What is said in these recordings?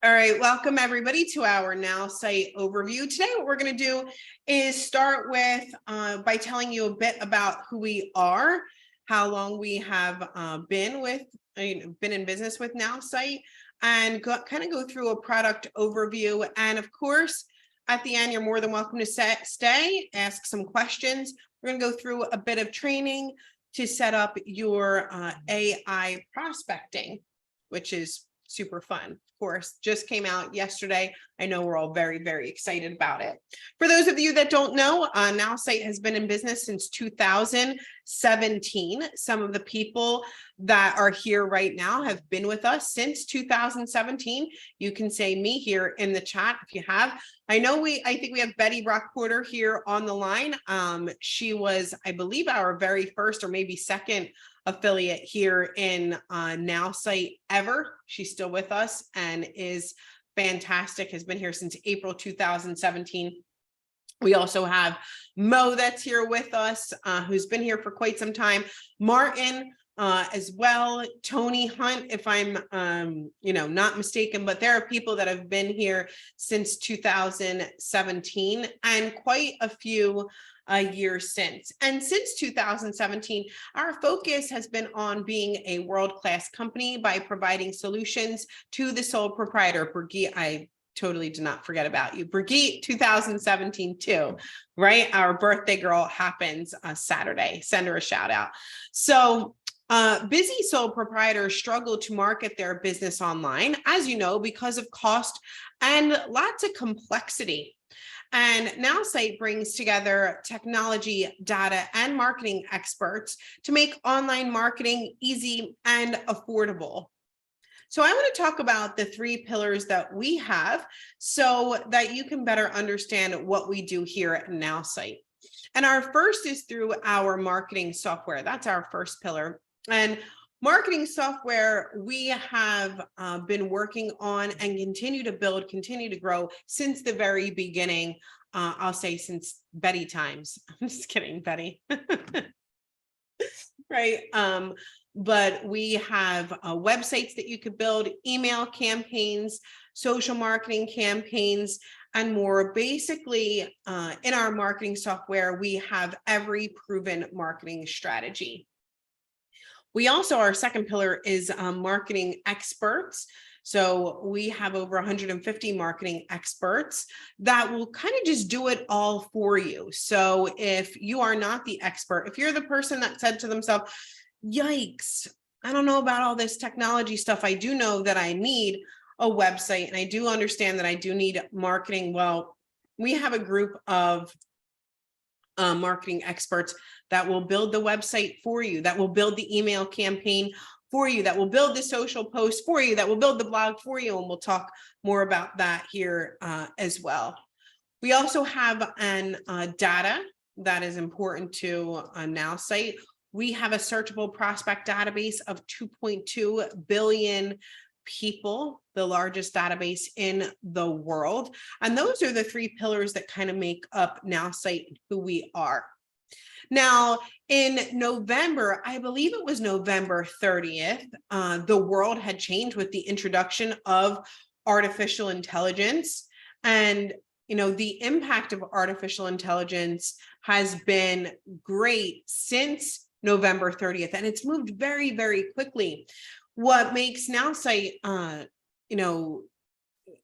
All right, welcome everybody to our Nowsite overview. Today, what we're going to do is start with by telling you a bit about who we are, how long we have been in business with Nowsite, and kind of go through a product overview. And of course, at the end, you're more than welcome to stay, ask some questions. We're going to go through a bit of training to set up your AI prospecting, which is super fun. Of course, just came out yesterday. I know we're all very, very excited about it. For those of you that don't know, Nowsite has been in business since 2017. Some of the people that are here right now have been with us since 2017. You can say me here in the chat if you have. I think we have Betty Brock-Porter here on the line. She was, I believe, our very first or maybe second affiliate here in Nowsite ever. She's still with us and is fantastic, has been here since April 2017. We also have Mo that's here with us, who's been here for quite some time. Martin as well, Tony Hunt, if I'm not mistaken, but there are people that have been here since 2017 and quite a few years since. And since 2017, our focus has been on being a world-class company by providing solutions to the sole proprietor. Brigitte, I totally did not forget about you. Brigitte 2017 too, right? Our birthday girl happens Saturday. Send her a shout out. So busy sole proprietors struggle to market their business online, as you know, because of cost and lots of complexity. And Nowsite brings together technology, data, and marketing experts to make online marketing easy and affordable. So I want to talk about the three pillars that we have so that you can better understand what we do here at Nowsite. And our first is through our marketing software. That's our first pillar. And marketing software we have been working on and continue to build, continue to grow since the very beginning. I'll say since Betty times. I'm just kidding, Betty. Right. But we have websites that you could build, email campaigns, social marketing campaigns, and more. Basically, in our marketing software, we have every proven marketing strategy. We also, our second pillar is marketing experts. So we have over 150 marketing experts that will kind of just do it all for you. So if you are not the expert, if you're the person that said to themselves, yikes, I don't know about all this technology stuff. I do know that I need a website and I do understand that I do need marketing. Well, we have a group of marketing experts that will build the website for you, that will build the email campaign for you, that will build the social post for you, that will build the blog for you. And we'll talk more about that here as well. We also have an data that is important to Nowsite. We have a searchable prospect database of 2.2 billion people, the largest database in the world. And those are the three pillars that kind of make up Nowsite, who we are. Now, in November, I believe it was November 30th, the world had changed with the introduction of artificial intelligence. And, the impact of artificial intelligence has been great since November 30th, and it's moved very, very quickly. What makes Nowsite,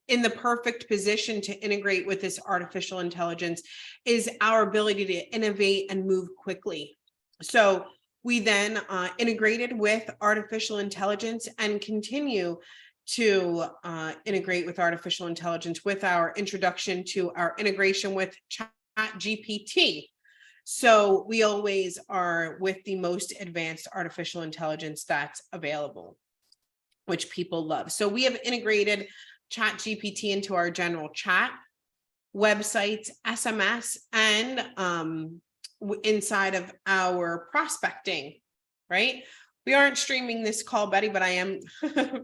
in the perfect position to integrate with this artificial intelligence is our ability to innovate and move quickly. So we then integrated with artificial intelligence and continue to integrate with artificial intelligence with our introduction to our integration with ChatGPT. So we always are with the most advanced artificial intelligence that's available, which people love. So we have integrated ChatGPT into our general chat, websites, SMS, and inside of our prospecting, right? We aren't streaming this call, Betty, but I am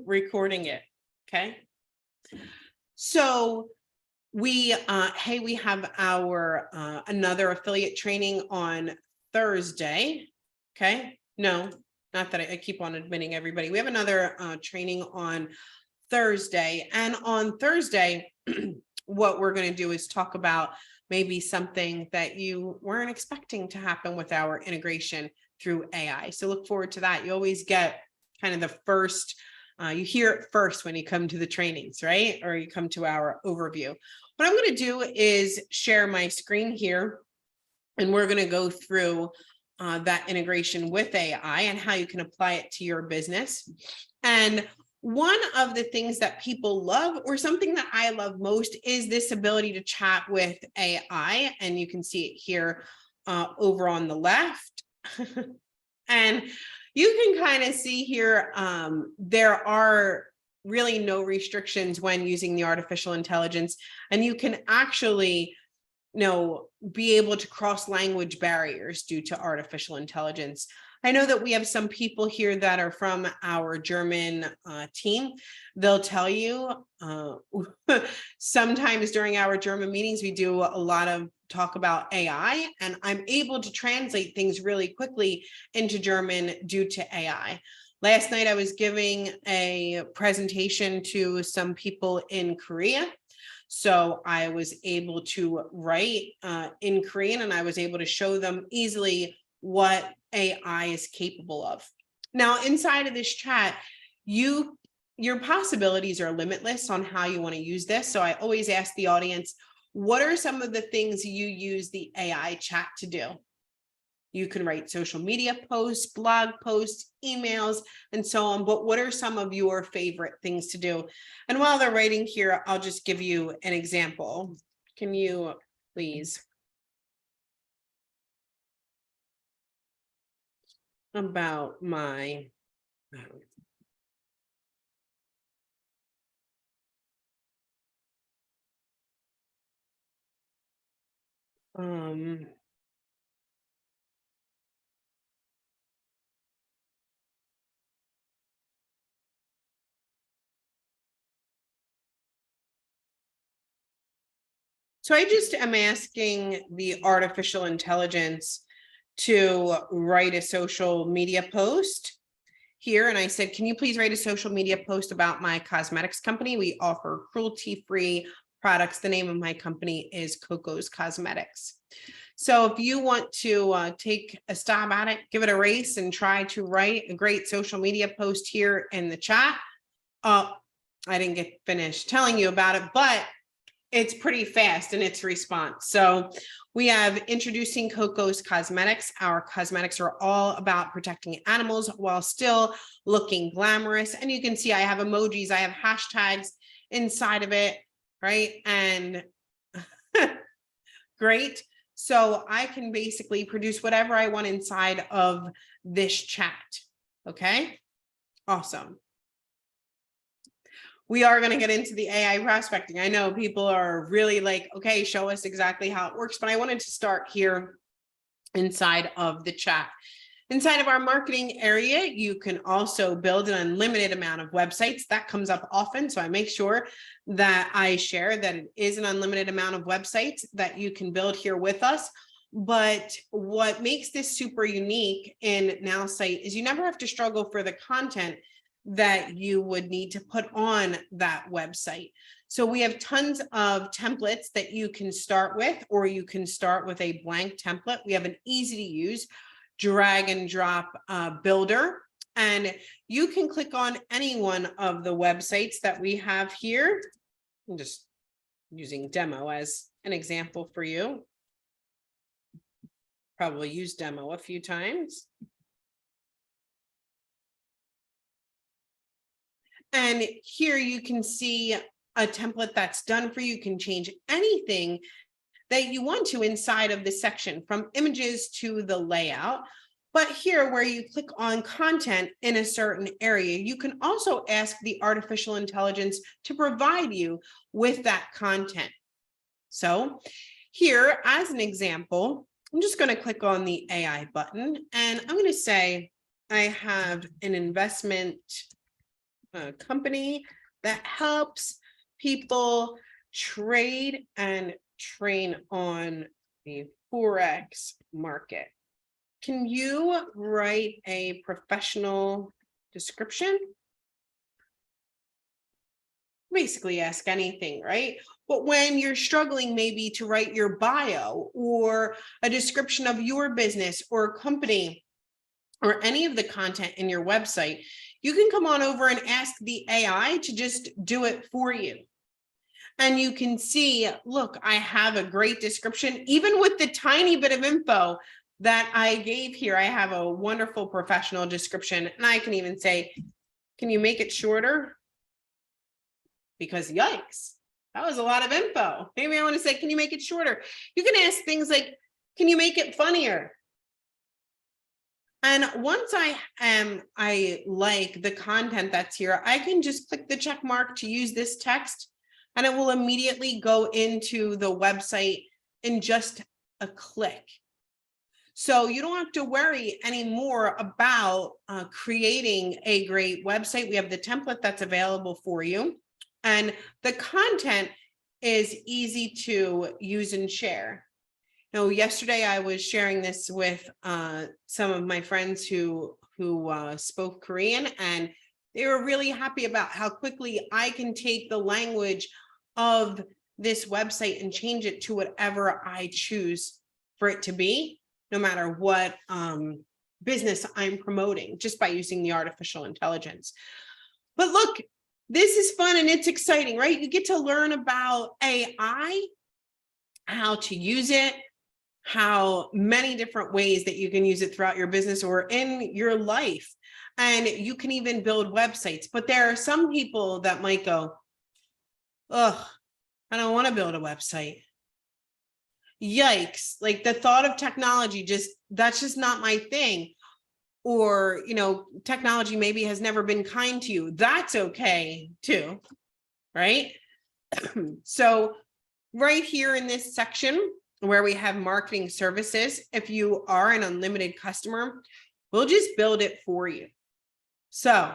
recording it, okay? So we have our another affiliate training on Thursday, okay? No, not that I keep on admitting everybody. We have another training on Thursday. And on Thursday, what we're going to do is talk about maybe something that you weren't expecting to happen with our integration through AI. So look forward to that. You always get kind of the first, you hear it first when you come to the trainings, right? Or you come to our overview. What I'm going to do is share my screen here, and we're going to go through that integration with AI and how you can apply it to your business. And one of the things that people love, or something that I love most, is this ability to chat with AI. And you can see it here over on the left. And you can kind of see here, there are really no restrictions when using the artificial intelligence, and you can actually be able to cross language barriers due to artificial intelligence. I know that we have some people here that are from our German team. They'll tell you sometimes during our German meetings, we do a lot of talk about AI, and I'm able to translate things really quickly into German due to AI. Last night, I was giving a presentation to some people in Korea. So I was able to write in Korean, and I was able to show them easily what AI is capable of. Now, inside of this chat, your possibilities are limitless on how you want to use this. So I always ask the audience, what are some of the things you use the AI chat to do? You can write social media posts, blog posts, emails, and so on. But what are some of your favorite things to do? And while they're writing here, I'll just give you an example. Can you please? About my so I just am asking the artificial intelligence to write a social media post here. And I said, can you please write a social media post about my cosmetics company? We offer cruelty-free products. The name of my company is Coco's Cosmetics. So if you want to take a stab at it, give it a race and try to write a great social media post here in the chat. I didn't get finished telling you about it, but it's pretty fast in its response. So we have introducing Coco's Cosmetics. Our cosmetics are all about protecting animals while still looking glamorous. And you can see I have emojis, I have hashtags inside of it, right? And great. So I can basically produce whatever I want inside of this chat. Okay, awesome. We are going to get into the AI prospecting. I know people are really like, okay, show us exactly how it works, but I wanted to start here inside of the chat. Inside of our marketing area, you can also build an unlimited amount of websites. That comes up often, so I make sure that I share that it is an unlimited amount of websites that you can build here with us. But what makes this super unique in Nowsite is you never have to struggle for the content that you would need to put on that website. So we have tons of templates that you can start with, or you can start with a blank template. We have an easy to use drag and drop builder, and you can click on any one of the websites that we have here. I'm just using demo as an example for you. Probably used demo a few times. And here you can see a template that's done for you. You can change anything that you want to inside of this section, from images to the layout. But here, where you click on content in a certain area, you can also ask the artificial intelligence to provide you with that content. So here, as an example, I'm just going to click on the AI button, and I'm going to say I have an investment company that helps people trade and train on the Forex market. Can you write a professional description? basically ask anything, right? But when you're struggling maybe to write your bio or a description of your business or company or any of the content in your website, you can come on over and ask the AI to just do it for you. And you can see, look, I have a great description, even with the tiny bit of info that I gave here. I have a wonderful professional description, and I can even say, can you make it shorter? Because yikes, that was a lot of info. Maybe I want to say, can you make it shorter? You can ask things like, can you make it funnier? And once I like the content that's here, I can just click the check mark to use this text, and it will immediately go into the website in just a click. So you don't have to worry anymore about creating a great website. We have the template that's available for you, and the content is easy to use and share. Now, yesterday I was sharing this with some of my friends who spoke Korean, and they were really happy about how quickly I can take the language of this website and change it to whatever I choose for it to be, no matter what business I'm promoting, just by using the artificial intelligence. But look, this is fun and it's exciting, right? You get to learn about AI, how to use it, how many different ways that you can use it throughout your business or in your life. And you can even build websites. But there are some people that might go, ugh, I don't want to build a website. Yikes, like the thought of technology, that's just not my thing. Or, technology maybe has never been kind to you. That's okay too, right? So right here in this section where we have marketing services, if you are an unlimited customer, we'll just build it for you. So,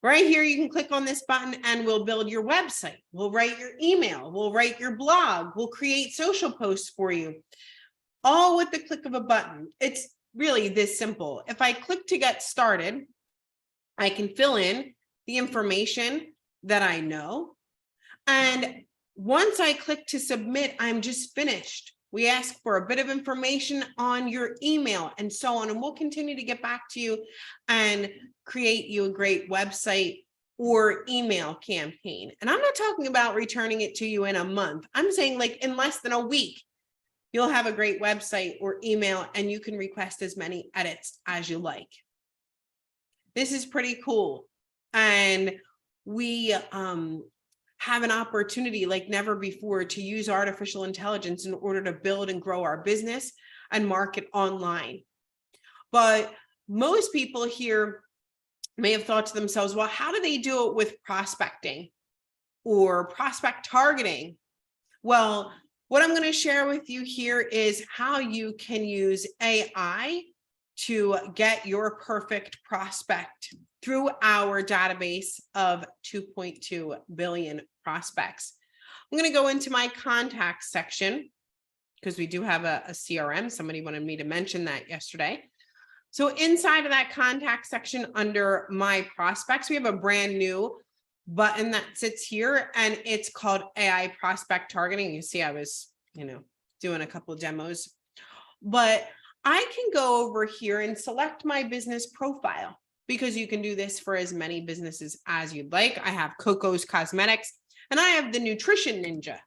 right here, you can click on this button and we'll build your website. We'll write your email. We'll write your blog. We'll create social posts for you, all with the click of a button. It's really this simple. If I click to get started, I can fill in the information that I know. And once I click to submit, I'm just finished. We ask for a bit of information on your email and so on, and we'll continue to get back to you and create you a great website or email campaign. And I'm not talking about returning it to you in a month. I'm saying like in less than a week, you'll have a great website or email and you can request as many edits as you like. This is pretty cool. And we have an opportunity like never before to use artificial intelligence in order to build and grow our business and market online. But most people here may have thought to themselves, well, how do they do it with prospecting or prospect targeting? Well, what I'm going to share with you here is how you can use AI to get your perfect prospect through our database of 2.2 billion prospects. I'm going to go into my contacts section because we do have a CRM. Somebody wanted me to mention that yesterday. So inside of that contact section under my prospects, we have a brand new button that sits here and it's called AI prospect targeting. You see, I was, doing a couple of demos, but I can go over here and select my business profile because you can do this for as many businesses as you'd like. I have Coco's Cosmetics and I have the Nutrition Ninja.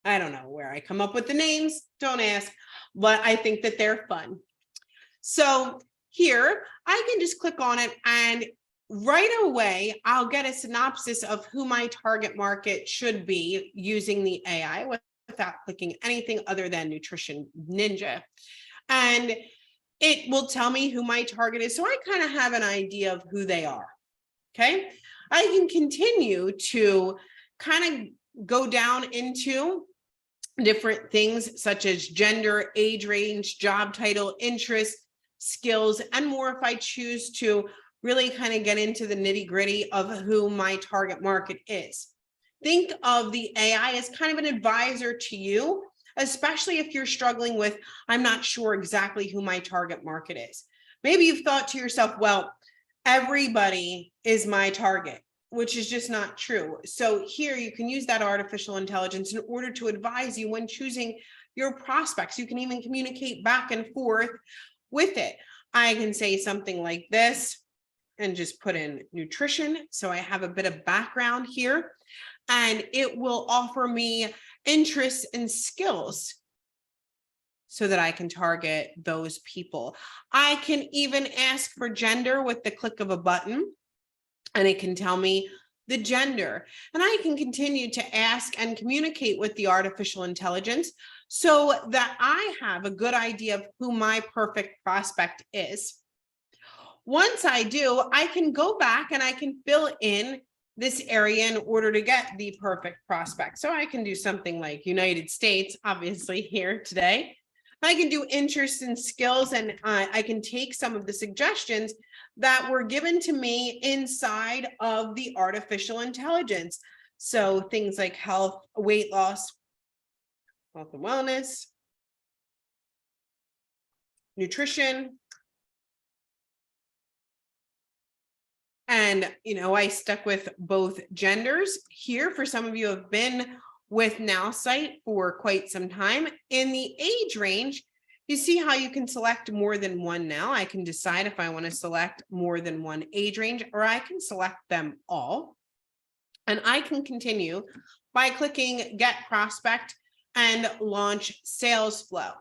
I don't know where I come up with the names, don't ask, but I think that they're fun. So here I can just click on it and right away, I'll get a synopsis of who my target market should be using the AI without clicking anything other than Nutrition Ninja. And it will tell me who my target is. So I kind of have an idea of who they are. Okay. I can continue to kind of go down into different things such as gender, age range, job title, interest, skills, and more if I choose to really kind of get into the nitty-gritty of who my target market is. Think of the AI as kind of an advisor to you, especially if you're struggling with, I'm not sure exactly who my target market is. Maybe you've thought to yourself, well, everybody is my target. which is just not true. So here you can use that artificial intelligence in order to advise you when choosing your prospects. You can even communicate back and forth with it. I can say something like this and just put in nutrition. So I have a bit of background here, and it will offer me interests and skills so that I can target those people. I can even ask for gender with the click of a button, and it can tell me the gender. And I can continue to ask and communicate with the artificial intelligence so that I have a good idea of who my perfect prospect is. Once I do, I can go back and I can fill in this area in order to get the perfect prospect. So I can do something like United States, obviously here today. I can do interests and skills, and I can take some of the suggestions that were given to me inside of the artificial intelligence. So things like health, weight loss, health and wellness, nutrition. And, I stuck with both genders here. For some of you who have been with Nowsite for quite some time. In the age range, you see how you can select more than one now. I can decide if I want to select more than one age range, or I can select them all. And I can continue by clicking Get Prospect and Launch Sales Flow.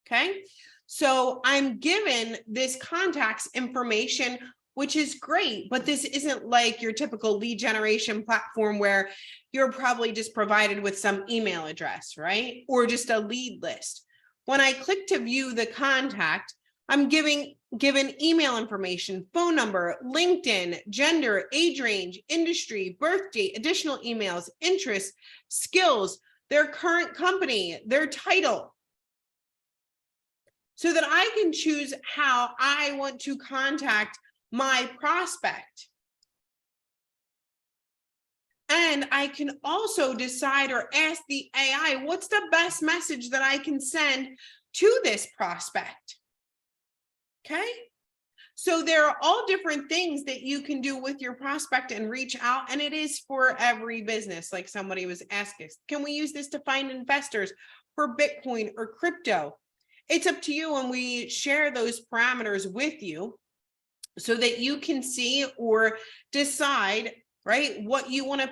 Okay, so I'm given this contacts information, which is great, but this isn't like your typical lead generation platform where you're probably just provided with some email address, right? Or just a lead list. When I click to view the contact, I'm given email information, phone number, LinkedIn, gender, age range, industry, birth date, additional emails, interests, skills, their current company, their title, so that I can choose how I want to contact my prospect. And I can also decide or ask the AI, what's the best message that I can send to this prospect? Okay. So there are all different things that you can do with your prospect and reach out. And it is for every business. Like somebody was asking, can we use this to find investors for Bitcoin or crypto? It's up to you, and we share those parameters with you so that you can see or decide, right, what you want to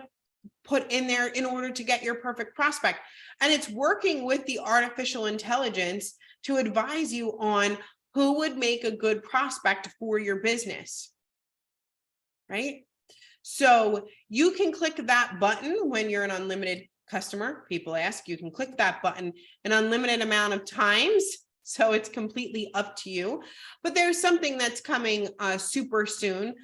put in there in order to get your perfect prospect. And it's working with the artificial intelligence to advise you on who would make a good prospect for your business, right? So you can click that button when you're an unlimited customer. People ask, you can click that button an unlimited amount of times. So it's completely up to you. But there's something that's coming super soon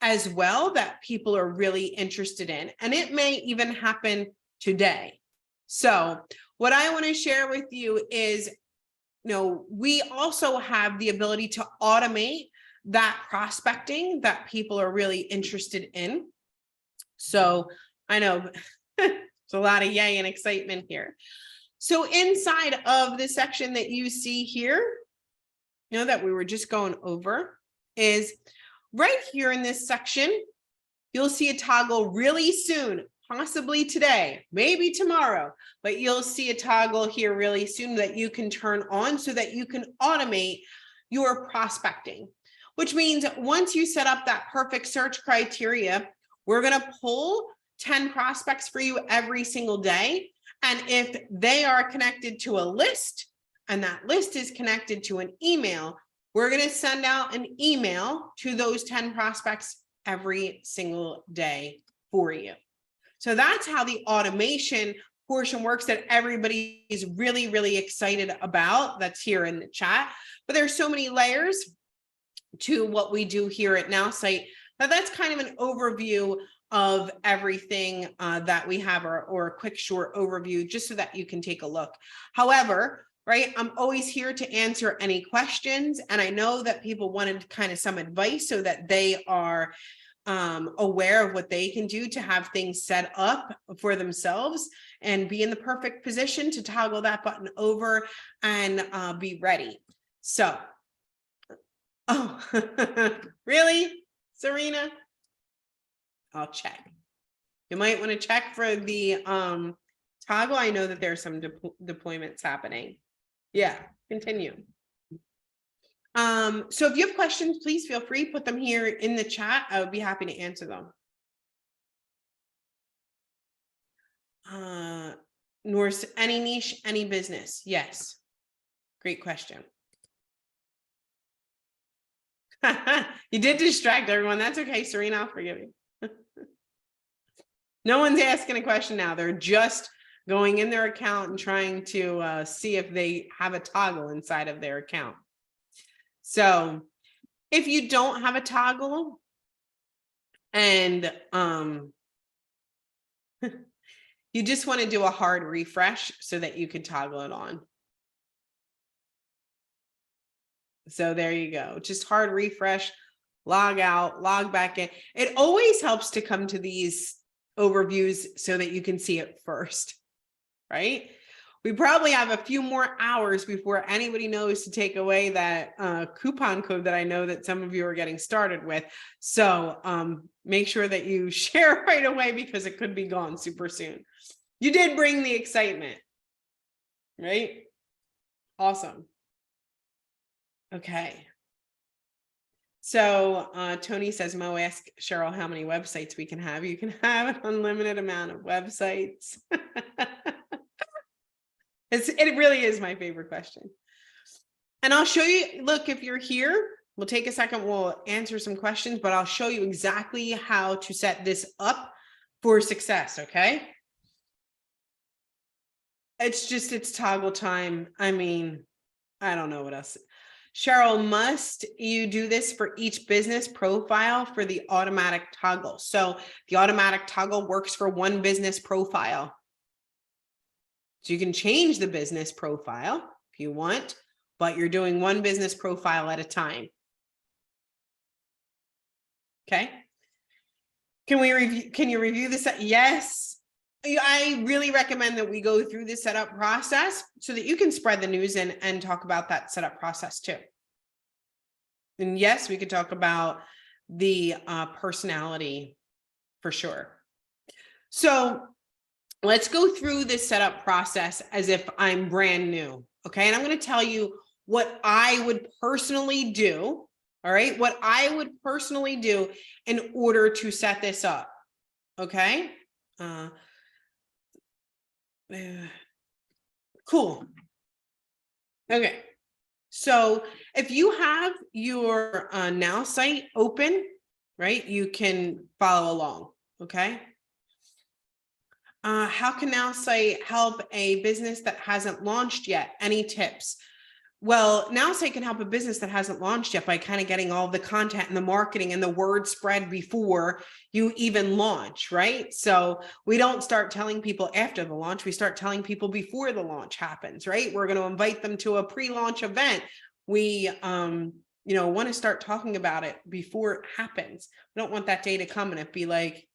as well that people are really interested in. And it may even happen today. So what I want to share with you is, we also have the ability to automate that prospecting that people are really interested in. So I know there's a lot of yay and excitement here. So inside of the section that you see here, that we were just going over, is right here in this section, you'll see a toggle really soon, possibly today, maybe tomorrow, but you'll see a toggle here really soon that you can turn on so that you can automate your prospecting, which means once you set up that perfect search criteria, we're going to pull 10 prospects for you every single day. And if they are connected to a list and that list is connected to an email, we're going to send out an email to those 10 prospects every single day for you. So that's how the automation portion works that everybody is really, really excited about. That's here in the chat. But there's so many layers to what we do here at Nowsite. That's kind of an overview of everything that we have, or a quick short overview, just so that you can take a look. However, right, I'm always here to answer any questions. And I know that people wanted kind of some advice so that they are aware of what they can do to have things set up for themselves and be in the perfect position to toggle that button over and be ready. So, oh, really, Serena? I'll check. You might want to check for the toggle. I know that there's some deployments happening. Yeah, continue. So if you have questions, please feel free, put them here in the chat. I would be happy to answer them. Norse, any niche, any business? Yes. Great question. You did distract everyone. That's okay, Serena, I'll forgive you. No one's asking a question now. They're just going in their account and trying to see if they have a toggle inside of their account. So if you don't have a toggle and you just want to do a hard refresh so that you can toggle it on. So there you go. Just hard refresh, log out, log back in. It always helps to come to these overviews so that you can see it first, right? We probably have a few more hours before anybody knows to take away that coupon code that I know that some of you are getting started with. So make sure that you share right away because it could be gone super soon. You did bring the excitement, right? Awesome. Okay. So Tony says, Mo, ask Cheryl how many websites we can have. You can have an unlimited amount of websites. It really is my favorite question. And I'll show you, look, if you're here, we'll take a second, we'll answer some questions, but I'll show you exactly how to set this up for success, okay? It's toggle time. I mean, I don't know what else. Cheryl, must you do this for each business profile for the automatic toggle? So the automatic toggle works for one business profile. So you can change the business profile if you want, but you're doing one business profile at a time. Okay. Can you review this? Yes. I really recommend that we go through the setup process so that you can spread the news and talk about that setup process too. And yes, we could talk about the personality for sure. So let's go through this setup process as if I'm brand new. Okay. And I'm going to tell you what I would personally do. All right. What I would personally do in order to set this up. Okay. Cool. Okay. So if you have your Nowsite open, right, you can follow along. Okay. How can Nowsite help a business that hasn't launched yet? Any tips? Well, Nowsite can help a business that hasn't launched yet by kind of getting all the content and the marketing and the word spread before you even launch, right? So we don't start telling people after the launch, we start telling people before the launch happens, right? We're going to invite them to a pre-launch event. We, want to start talking about it before it happens. We don't want that day to come and it be like,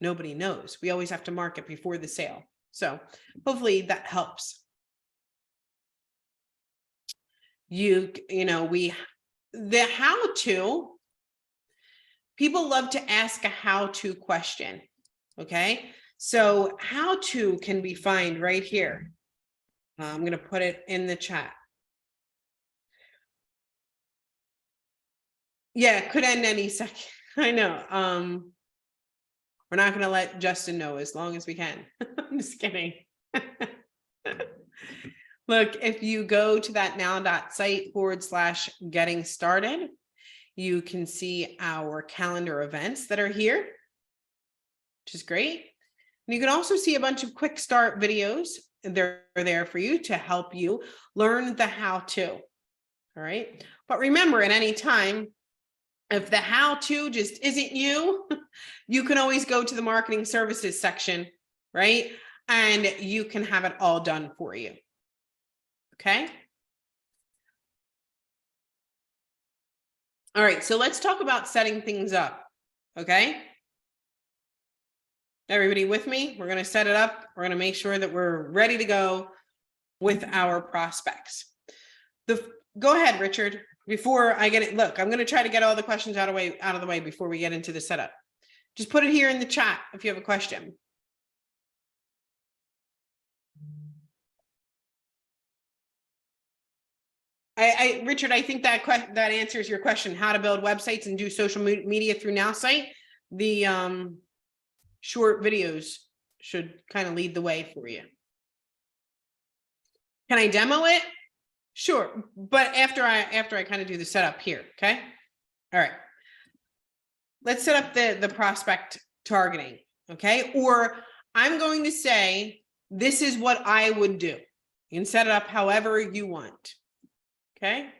nobody knows. We always have to market before the sale. So hopefully that helps. The how-to, people love to ask a how-to question. Okay. So how-to can be found right here. I'm going to put it in the chat. Yeah, it could end any second. I know. We're not going to let Justin know as long as we can. I'm just kidding. Look, if you go to that now.site/getting started, you can see our calendar events that are here, which is great. And you can also see a bunch of quick start videos. They're there for you to help you learn the how-to. All right. But remember, at any time, if the how-to just isn't you, you can always go to the marketing services section, right? And you can have it all done for you. Okay. All right. So let's talk about setting things up. Okay. Everybody with me? We're going to set it up. We're going to make sure that we're ready to go with our prospects. Go ahead, Richard. Before I get it, look, I'm going to try to get all the questions out of the way before we get into the setup. Just put it here in the chat if you have a question. Richard, I think that answers your question, how to build websites and do social media through Nowsite. The short videos should kind of lead the way for you. Can I demo it? Sure, but after I kind of do the setup here, okay? All right. Let's set up the prospect targeting, okay? Or I'm going to say, this is what I would do. You can set it up however you want, okay?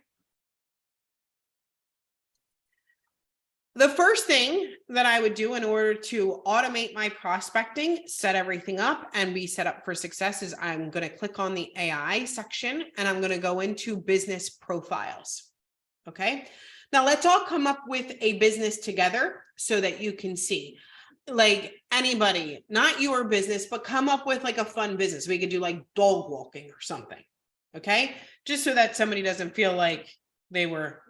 The first thing that I would do in order to automate my prospecting, set everything up, and be set up for success is I'm going to click on the AI section and I'm going to go into business profiles. Okay. Now let's all come up with a business together so that you can see, like, anybody, not your business, but come up with like a fun business. We could do like dog walking or something. Okay. Just so that somebody doesn't feel like they were.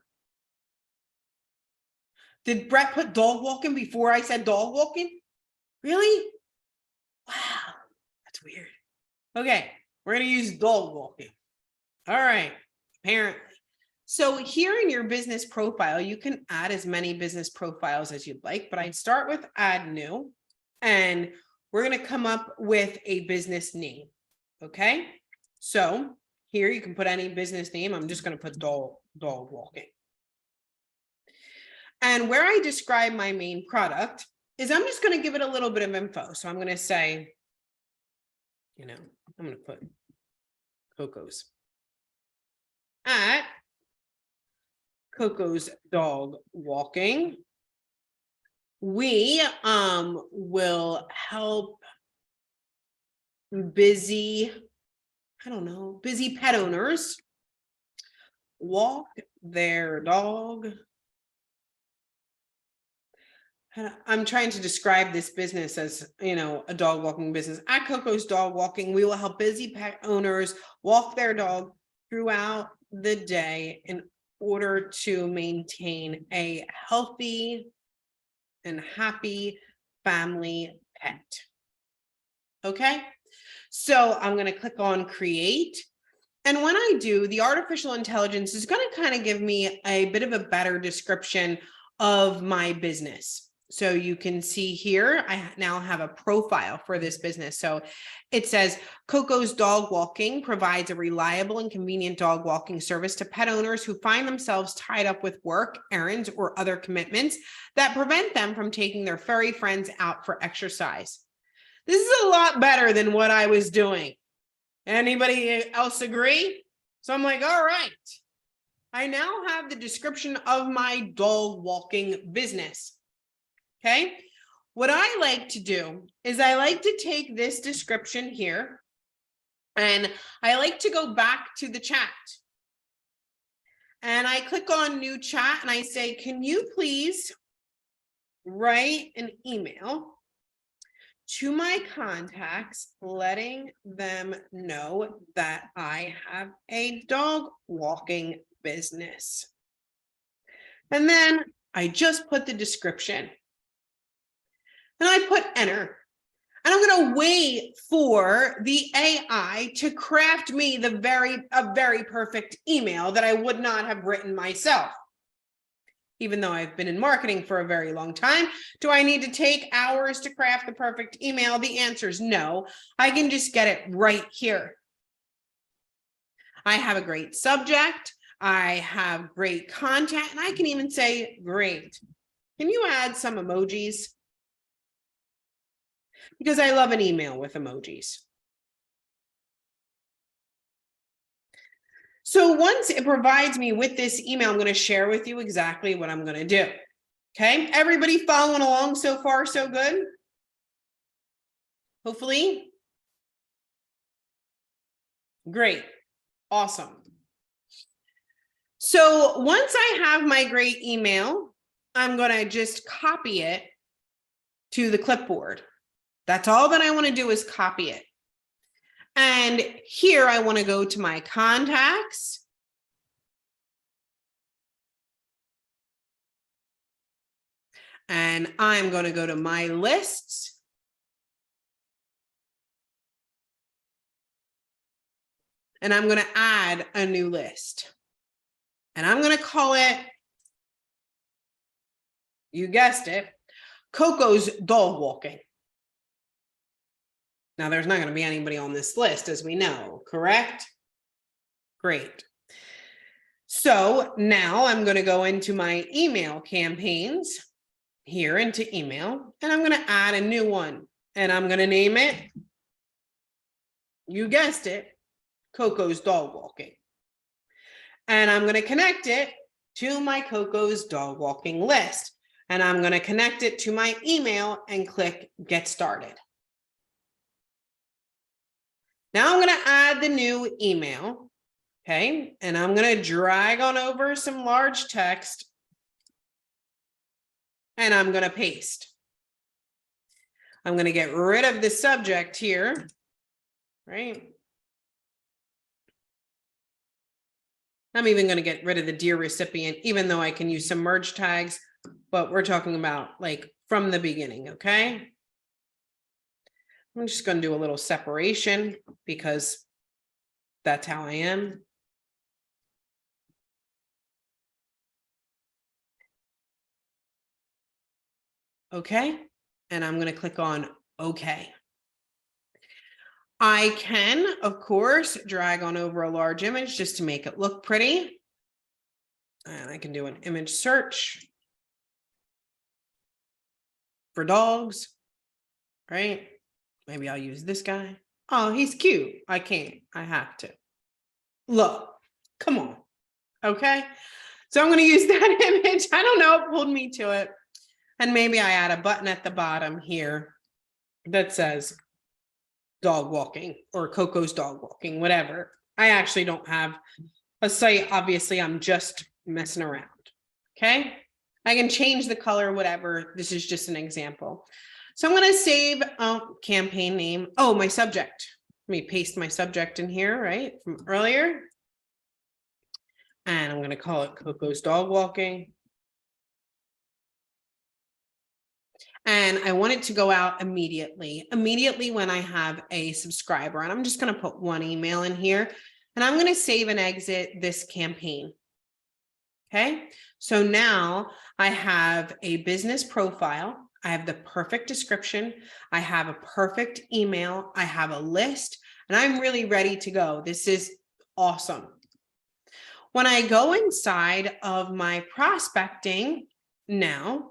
Did Brett put dog walking before I said dog walking? Really? Wow, that's weird. Okay, we're going to use dog walking. All right, apparently. So here in your business profile, you can add as many business profiles as you'd like, but I start with add new, and we're going to come up with a business name. Okay, so here you can put any business name. I'm just going to put dog walking. And where I describe my main product is I'm just going to give it a little bit of info. So I'm going to say, I'm going to put Coco's at Coco's Dog Walking. We will help busy pet owners walk their dog. I'm trying to describe this business as, a dog walking business. At Coco's Dog Walking, we will help busy pet owners walk their dog throughout the day in order to maintain a healthy and happy family pet. Okay, so I'm going to click on create. And when I do, the artificial intelligence is going to kind of give me a bit of a better description of my business. So you can see here, I now have a profile for this business. So it says Coco's Dog Walking provides a reliable and convenient dog walking service to pet owners who find themselves tied up with work, errands, or other commitments that prevent them from taking their furry friends out for exercise. This is a lot better than what I was doing. Anybody else agree? So I'm like, all right, I now have the description of my dog walking business. Okay, what I like to do is I like to take this description here and I like to go back to the chat. And I click on new chat and I say, can you please write an email to my contacts, letting them know that I have a dog walking business. And then I just put the description. And I put enter. And I'm going to wait for the AI to craft me a very perfect email that I would not have written myself. Even though I've been in marketing for a very long time, do I need to take hours to craft the perfect email? The answer is no. I can just get it right here. I have a great subject. I have great content, and I can even say, great. Can you add some emojis? Because I love an email with emojis. So once it provides me with this email, I'm going to share with you exactly what I'm going to do. Okay, everybody following along so far, so good? Hopefully. Great. Awesome. So once I have my great email, I'm going to just copy it to the clipboard. That's all that I want to do is copy it. And here I want to go to my contacts. And I'm going to go to my lists. And I'm going to add a new list. And I'm going to call it, you guessed it, Coco's dog walking. Now, there's not going to be anybody on this list, as we know, correct? Great. So now I'm going to go into my email campaigns here into email, and I'm going to add a new one, and I'm going to name it, you guessed it, Coco's dog walking. And I'm going to connect it to my Coco's dog walking list. And I'm going to connect it to my email and click get started. Now I'm going to add the new email. Okay. And I'm going to drag on over some large text. And I'm going to paste. I'm going to get rid of the subject here. Right. I'm even going to get rid of the dear recipient, even though I can use some merge tags, but we're talking about like from the beginning. Okay. I'm just going to do a little separation because that's how I am. Okay. And I'm going to click on OK. I can, of course, drag on over a large image just to make it look pretty. And I can do an image search for dogs, right? Maybe I'll use this guy. Oh, he's cute. I can't. I have to. Look, come on. Okay. So I'm going to use that image. I don't know. It pulled me to it. And maybe I add a button at the bottom here that says dog walking or Coco's dog walking, whatever. I actually don't have a site. Obviously, I'm just messing around. Okay. I can change the color, whatever. This is just an example. So I'm going to save campaign name. Oh, my subject. Let me paste my subject in here, right, from earlier. And I'm going to call it Coco's dog walking. And I want it to go out immediately when I have a subscriber. And I'm just going to put one email in here. And I'm going to save and exit this campaign. Okay, so now I have a business profile. I have the perfect description. I have a perfect email. I have a list, and I'm really ready to go. This is awesome. When I go inside of my prospecting now,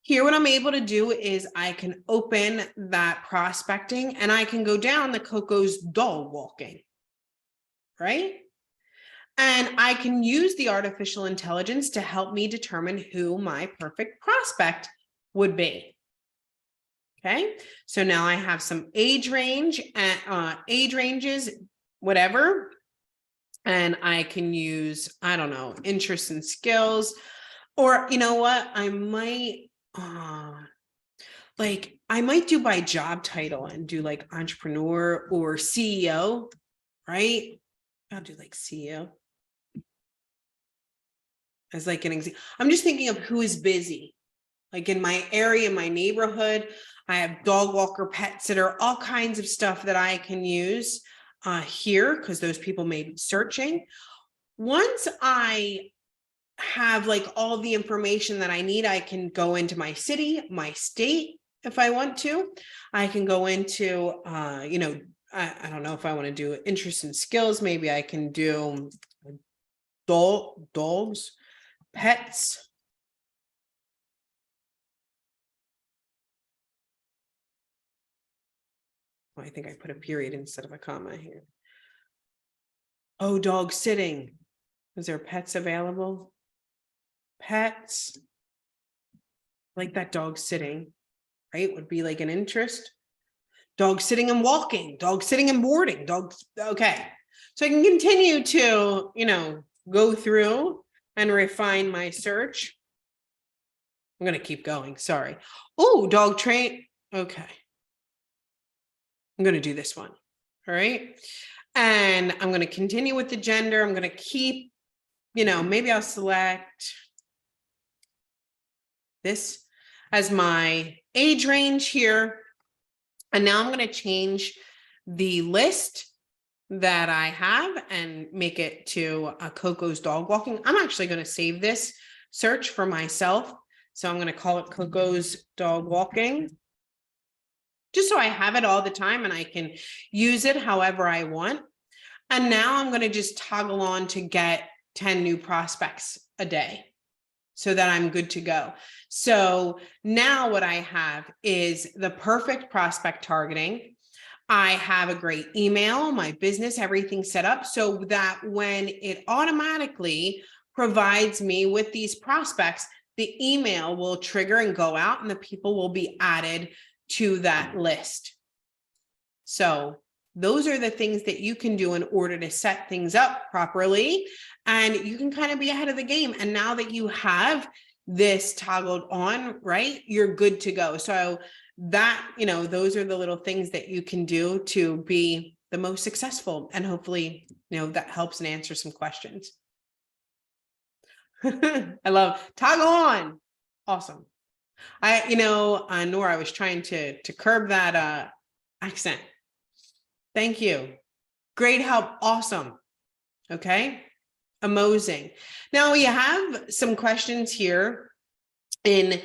here, what I'm able to do is I can open that prospecting and I can go down the Coco's dog walking, right? And I can use the artificial intelligence to help me determine who my perfect prospect would be. Okay, so now I have some age range and age ranges, whatever. And I can use, I don't know, interests and skills, or you know what, I might I might do by job title and do like entrepreneur or CEO, right? I'll do like CEO as like an example. I'm just thinking of who is busy. Like in my area, my neighborhood, I have dog walker, pet sitter, all kinds of stuff that I can use here because those people may be searching. Once I have like all the information that I need, I can go into my city, my state, if I want to. I can go into, you know, I don't know if I want to do interest and skills. Maybe I can do dogs, pets. Oh, I think I put a period instead of a comma here. Oh, dog sitting. Is there pets available? Pets. Like that dog sitting, right? Would be like an interest. Dog sitting and walking, dog sitting and boarding, dogs. Okay. So I can continue to, you know, go through and refine my search. I'm going to keep going. Sorry. Oh, dog train. Okay. I'm going to do this one. All right. And I'm going to continue with the gender. I'm going to keep, maybe I'll select this as my age range here. And now I'm going to change the list that I have and make it to Coco's dog walking. I'm actually going to save this search for myself. So I'm going to call it Coco's dog walking, just so I have it all the time and I can use it however I want. And now I'm going to just toggle on to get 10 new prospects a day so that I'm good to go. So now what I have is the perfect prospect targeting. I have a great email, my business, everything set up so that when it automatically provides me with these prospects, the email will trigger and go out and the people will be added to that list. So those are the things that you can do in order to set things up properly, and you can kind of be ahead of the game. And now that you have this toggled on, right, you're good to go. So that, those are the little things that you can do to be the most successful. And hopefully, that helps and answer some questions. I love toggle on. Awesome. Nora, I was trying to curb that accent. Thank you. Great help. Awesome. Okay. Amazing. Now we have some questions here in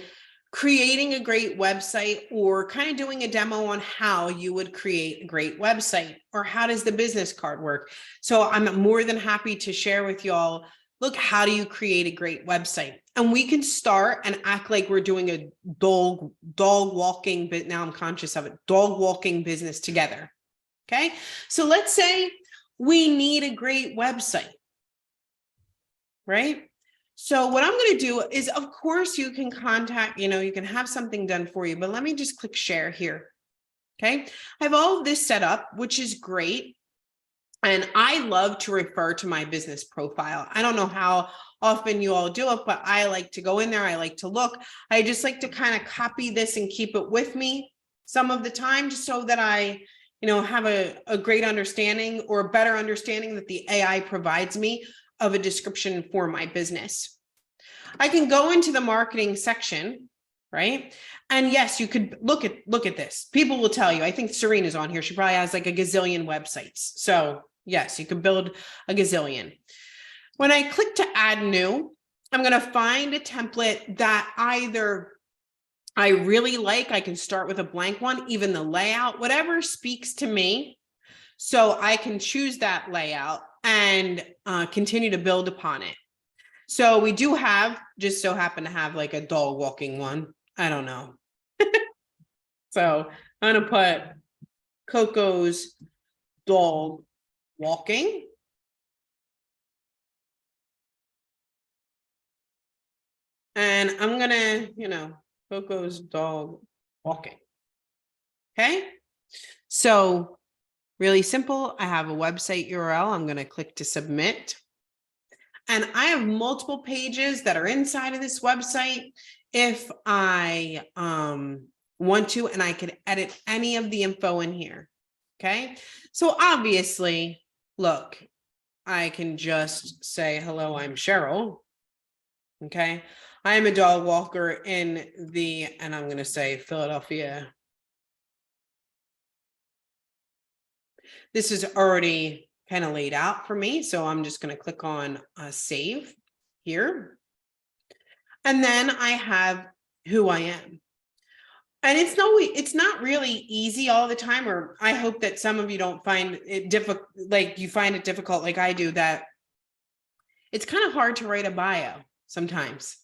creating a great website, or kind of doing a demo on how you would create a great website, or how does the business card work? So I'm more than happy to share with y'all, look, how do you create a great website? And we can start and act like we're doing a dog walking, but now I'm conscious of it, dog walking business together. Okay. So let's say we need a great website, right? So what I'm going to do is, of course, you can contact, you can have something done for you, but let me just click share here. Okay. I have all of this set up, which is great. And I love to refer to my business profile. I don't know how often you all do it, but I like to go in there. I like to look. I just like to kind of copy this and keep it with me some of the time, just so that I, have a great understanding, or a better understanding that the AI provides me of a description for my business. I can go into the marketing section, right? And yes, you could look at this. People will tell you, I think Serena's on here. She probably has like a gazillion websites. So yes, you could build a gazillion. When I click to add new, I'm going to find a template that either I really like. I can start with a blank one, even the layout, whatever speaks to me. So I can choose that layout and continue to build upon it. So we do have, just so happen to have like a dog walking one. I don't know. So I'm going to put Coco's dog walking. And I'm going to, Coco's dog walking. Okay. So really simple. I have a website URL. I'm going to click to submit. And I have multiple pages that are inside of this website if I want to, and I can edit any of the info in here. Okay. So obviously, look, I can just say, hello, I'm Cheryl. Okay. I am a dog walker in and I'm going to say Philadelphia. This is already kind of laid out for me. So I'm just going to click on save here. And then I have who I am. And it's not really easy all the time, or I hope that some of you don't find it difficult, like you find it difficult like I do, that it's kind of hard to write a bio sometimes,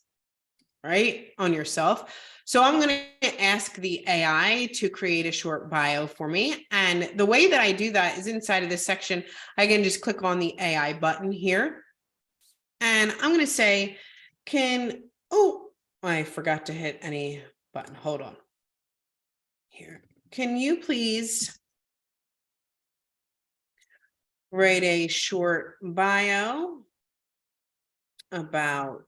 right, on yourself. So I'm going to ask the AI to create a short bio for me. And the way that I do that is inside of this section. I can just click on the AI button here. And I'm going to say, I forgot to hit any button. Hold on. Here. Can you please write a short bio about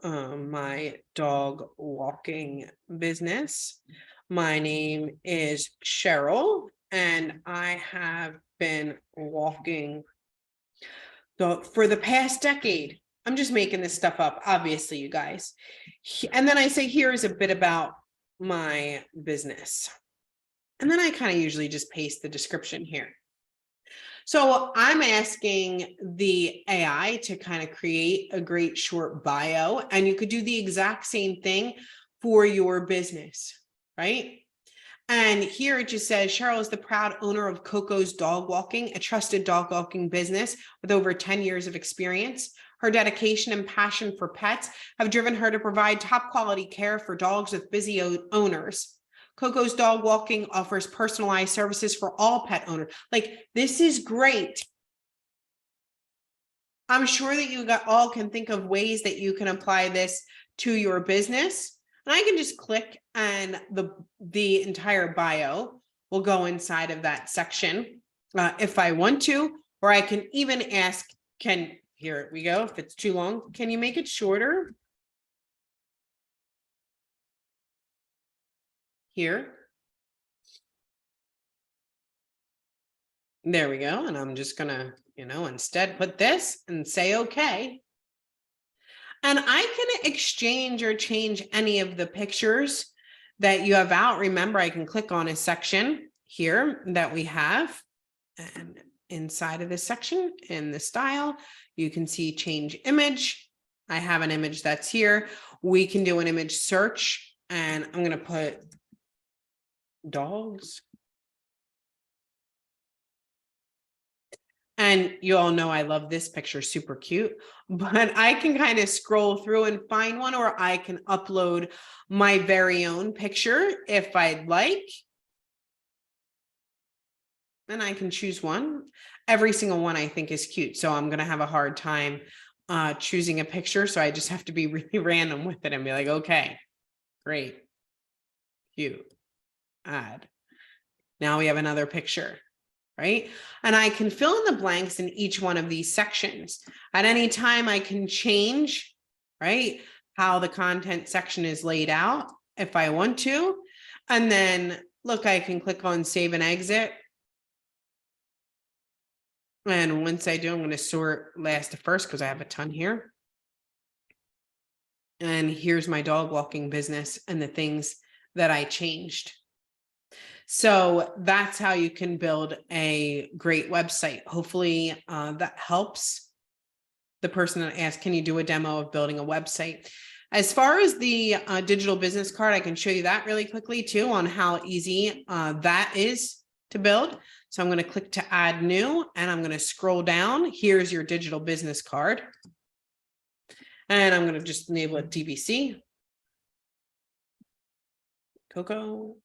my dog walking business? My name is Cheryl, and I have been walking for the past decade. I'm just making this stuff up, obviously, you guys. And then I say, here is a bit about my business. And then I kind of usually just paste the description here. So I'm asking the AI to kind of create a great short bio, and you could do the exact same thing for your business, right? And here it just says, Cheryl is the proud owner of Coco's Dog Walking, a trusted dog walking business with over 10 years of experience. Her dedication and passion for pets have driven her to provide top quality care for dogs with busy owners. Coco's Dog Walking offers personalized services for all pet owners. Like, this is great. I'm sure that you all can think of ways that you can apply this to your business. And I can just click and the entire bio will go inside of that section if I want to, or I can even ask, here we go. If it's too long, can you make it shorter? Here. There we go. And I'm just gonna, instead put this and say, okay. And I can exchange or change any of the pictures that you have out. Remember, I can click on a section here that we have. And inside of this section in the style, you can see change image. I have an image that's here. We can do an image search, and I'm going to put dogs. And you all know I love this picture, super cute, but I can kind of scroll through and find one, or I can upload my very own picture if I'd like. And I can choose one. Every single one I think is cute, so I'm going to have a hard time choosing a picture. So I just have to be really random with it and be like, okay, great, cute, add. Now we have another picture, right? And I can fill in the blanks in each one of these sections. At any time, I can change, right, how the content section is laid out if I want to. And then look, I can click on save and exit. And once I do, I'm going to sort last to first because I have a ton here. And here's my dog walking business and the things that I changed. So that's how you can build a great website. Hopefully that helps the person that asked, can you do a demo of building a website? As far as the digital business card, I can show you that really quickly too on how easy that is to build. So I'm going to click to add new, and I'm going to scroll down. Here's your digital business card. And I'm going to just enable it DBC. Coco.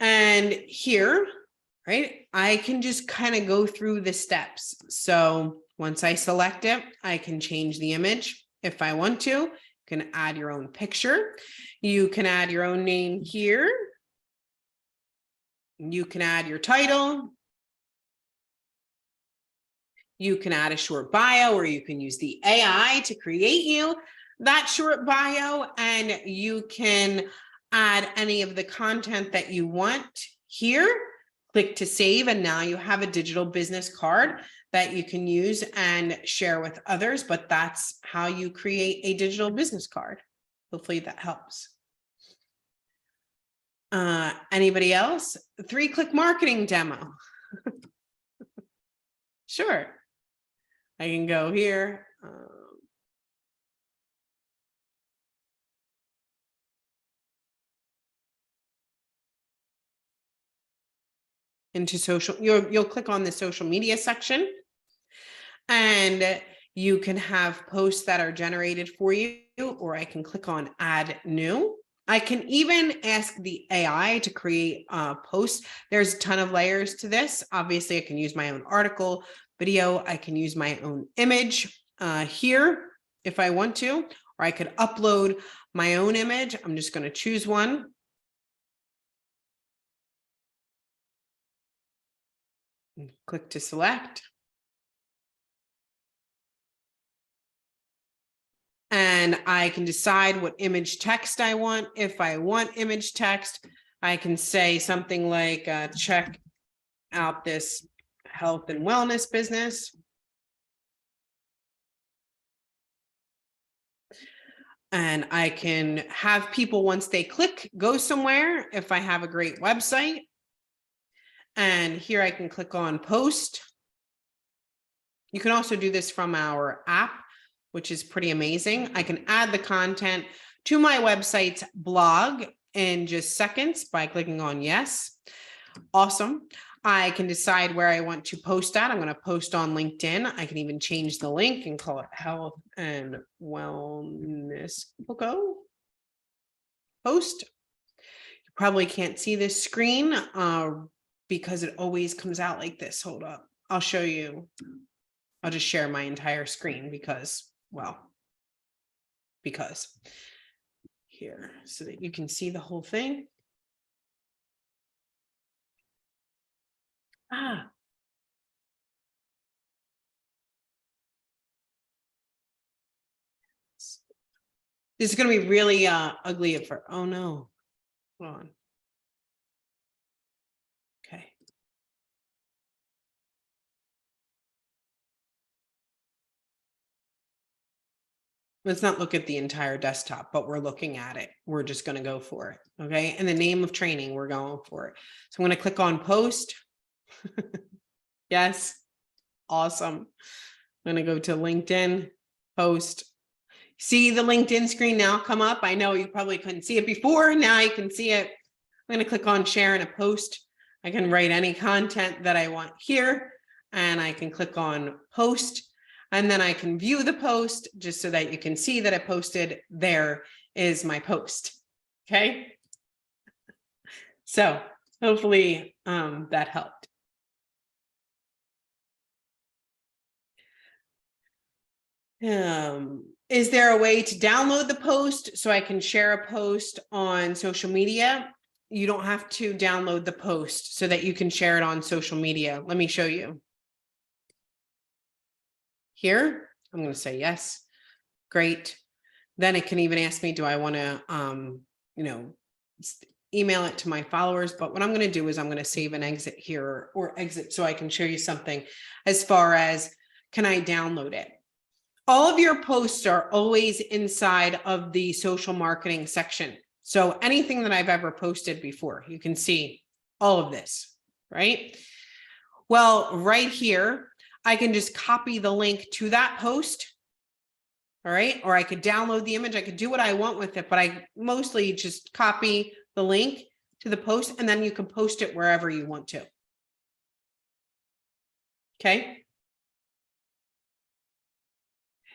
And here, right, I can just kind of go through the steps. So once I select it, I can change the image if I want to. You can add your own picture. You can add your own name here. You can add your title. You can add a short bio, or you can use the AI to create you that short bio, and you can add any of the content that you want here. Click to save, and now you have a digital business card that you can use and share with others, but that's how you create a digital business card. Hopefully that helps. Anybody else? 3-click marketing demo. Sure. I can go here. Into social, you'll click on the social media section, and you can have posts that are generated for you, or I can click on add new. I can even ask the AI to create posts. There's a ton of layers to this. Obviously, I can use my own article, video. I can use my own image here if I want to, or I could upload my own image. I'm just going to choose one. Click to select. And I can decide what image text I want. If I want image text, I can say something like, check out this health and wellness business. And I can have people, once they click, go somewhere if I have a great website. And here I can click on post. You can also do this from our app, which is pretty amazing. I can add the content to my website's blog in just seconds by clicking on yes. Awesome. I can decide where I want to post at. I'm going to post on LinkedIn. I can even change the link and call it Health and Wellness Post. You probably can't see this screen because it always comes out like this. Hold up. I'll show you. I'll just share my entire screen because here, so that you can see the whole thing. This is going to be really ugly at first. Oh no. Hold on. Okay. Let's not look at the entire desktop, but we're looking at it. We're just going to go for it. Okay. And the name of training, we're going for it. So I'm going to click on post. Yes. Awesome. I'm going to go to LinkedIn, post. See the LinkedIn screen now come up. I know you probably couldn't see it before. Now you can see it. I'm going to click on share in a post. I can write any content that I want here, and I can click on post. And then I can view the post just so that you can see that I posted. There is my post. Okay. So hopefully that helped. Is there a way to download the post so I can share a post on social media? You don't have to download the post so that you can share it on social media. Let me show you. Here, I'm going to say yes. Great. Then it can even ask me, do I want to, email it to my followers? But what I'm going to do is I'm going to save and exit here, or exit so I can show you something as far as, can I download it? All of your posts are always inside of the social marketing section. So anything that I've ever posted before, you can see all of this, right? Well, right here, I can just copy the link to that post. All right. Or I could download the image. I could do what I want with it, but I mostly just copy the link to the post, and then you can post it wherever you want to. Okay.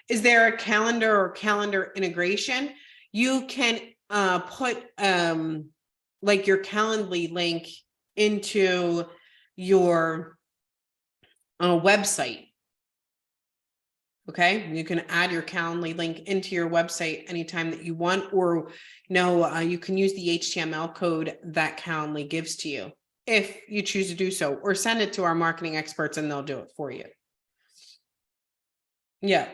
Is there a calendar or calendar integration? You can put like your Calendly link into your website. Okay, you can add your Calendly link into your website anytime that you want, or you can use the HTML code that Calendly gives to you if you choose to do so, or send it to our marketing experts and they'll do it for you. Yeah.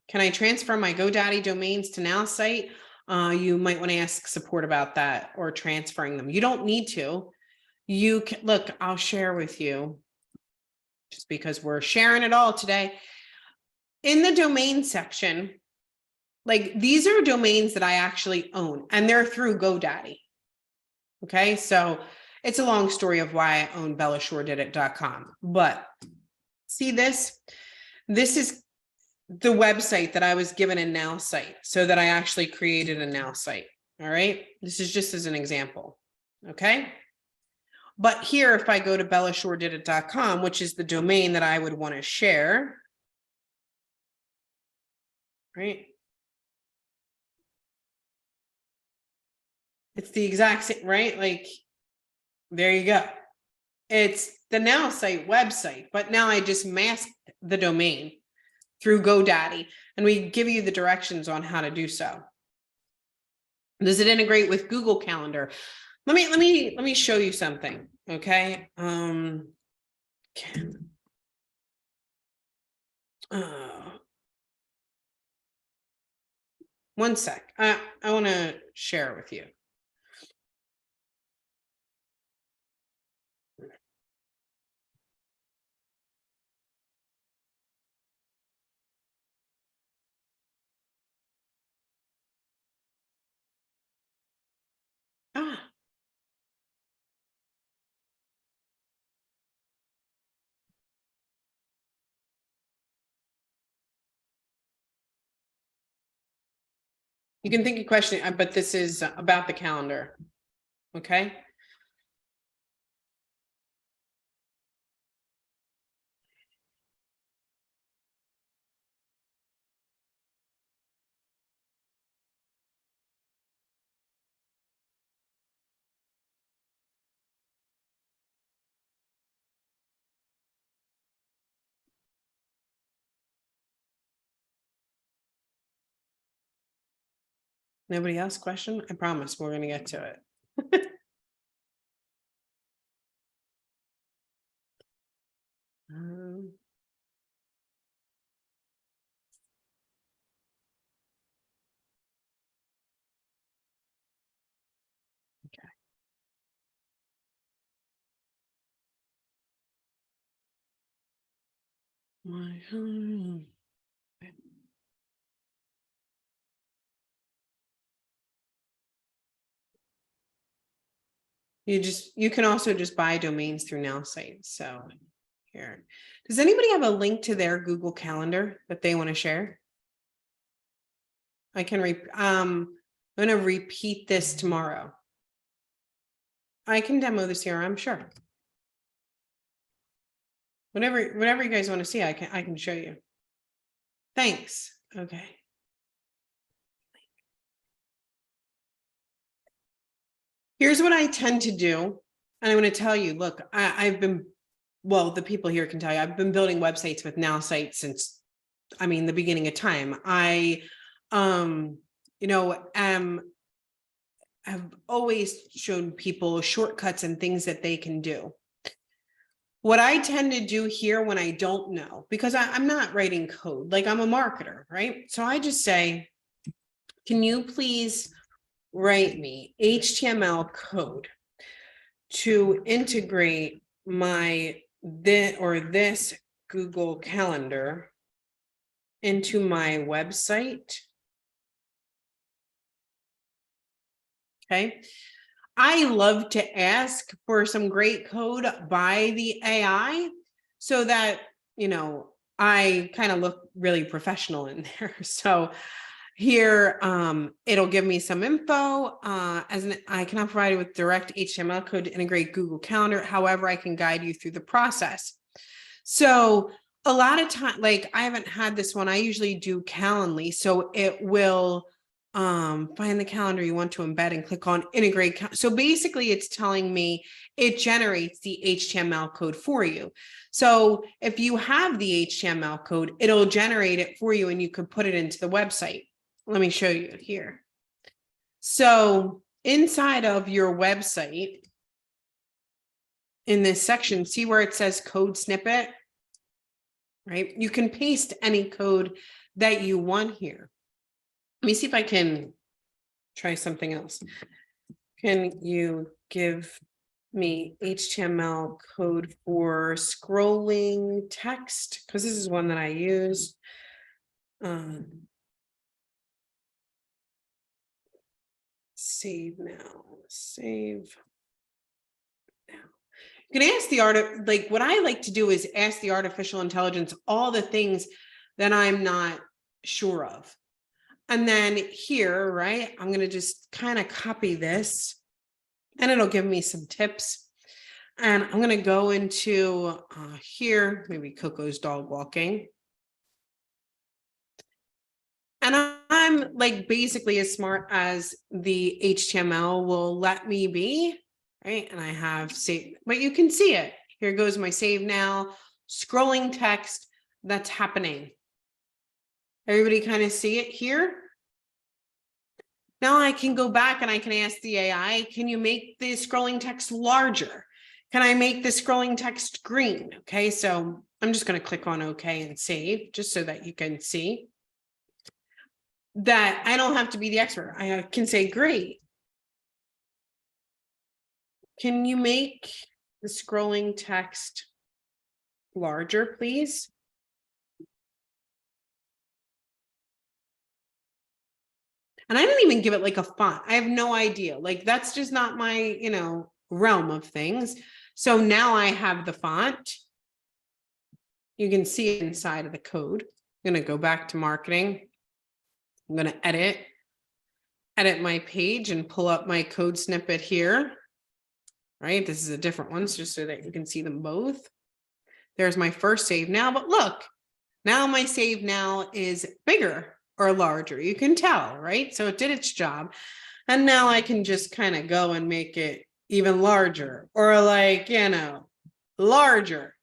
Can I transfer my GoDaddy domains to Nowsite? You might want to ask support about that, or transferring them. You don't need to. You can look, I'll share with you, just because we're sharing it all today. In the domain section, like these are domains that I actually own, and they're through GoDaddy. Okay, so it's a long story of why I own BellaShoreDidIt.com. But see this? This is the website that I was given a Nowsite, so that I actually created a Nowsite. All right, this is just as an example. Okay. But here, if I go to BellaShoreDidIt.com, which is the domain that I would want to share, right? It's the exact same, right? Like, there you go. It's the Nowsite website, but now I just masked the domain through GoDaddy, and we give you the directions on how to do so. Does it integrate with Google Calendar? Let me show you something. Okay. One sec. I want to share it with you. Ah. You can think of question, but this is about the calendar. Okay. Nobody else question? I promise we're going to get to it. Um, okay. You can also just buy domains through Nowsite. So here, does anybody have a link to their Google Calendar that they want to share? I can I'm going to repeat this tomorrow. I can demo this here, I'm sure. Whatever you guys want to see, I can show you. Thanks. Okay. Here's what I tend to do. And I'm going to tell you, look, I've been, well, the people here can tell you, I've been building websites with Nowsite since, I mean, the beginning of time. I, you know, have always shown people shortcuts and things that they can do. What I tend to do here when I don't know, because I'm not writing code, like I'm a marketer, right? So I just say, can you please write me HTML code to integrate my this Google Calendar into my website? Okay. I love to ask for some great code by the AI so that, you know, I kind of look really professional in there. So here, it'll give me some info I cannot provide it with direct HTML code to integrate Google Calendar. However, I can guide you through the process. So a lot of time, like I haven't had this one. I usually do Calendly. So it will find the calendar you want to embed and click on integrate. So basically it's telling me it generates the HTML code for you. So if you have the HTML code, it'll generate it for you and you can put it into the website. Let me show you here. So inside of your website, in this section, see where it says code snippet, right? You can paste any code that you want here. Let me see if I can try something else. Can you give me HTML code for scrolling text? Because this is one that I use. Save now, save now. You can ask the like what I like to do is ask the artificial intelligence all the things that I'm not sure of. And then here, right, I'm going to just kind of copy this and it'll give me some tips. And I'm going to go into here, maybe Coco's dog walking. And I'm like basically as smart as the HTML will let me be, right? And I have saved, but you can see it. Here goes my save now, scrolling text that's happening. Everybody kind of see it here? Now I can go back and I can ask the AI, can you make the scrolling text larger? Can I make the scrolling text green? Okay, so I'm just going to click on OK and save just so that you can see. that I don't have to be the expert. I can say, great. Can you make the scrolling text larger, please? And I didn't even give it like a font. I have no idea. Like, that's just not my, realm of things. So now I have the font. You can see it inside of the code. I'm going to go back to marketing. I'm going to edit my page and pull up my code snippet here. Right? This is a different one, just so that you can see them both. There's my first save now, but look, now my save now is bigger or larger. You can tell, right? So it did its job. And now I can just kind of go and make it even larger, or like, larger.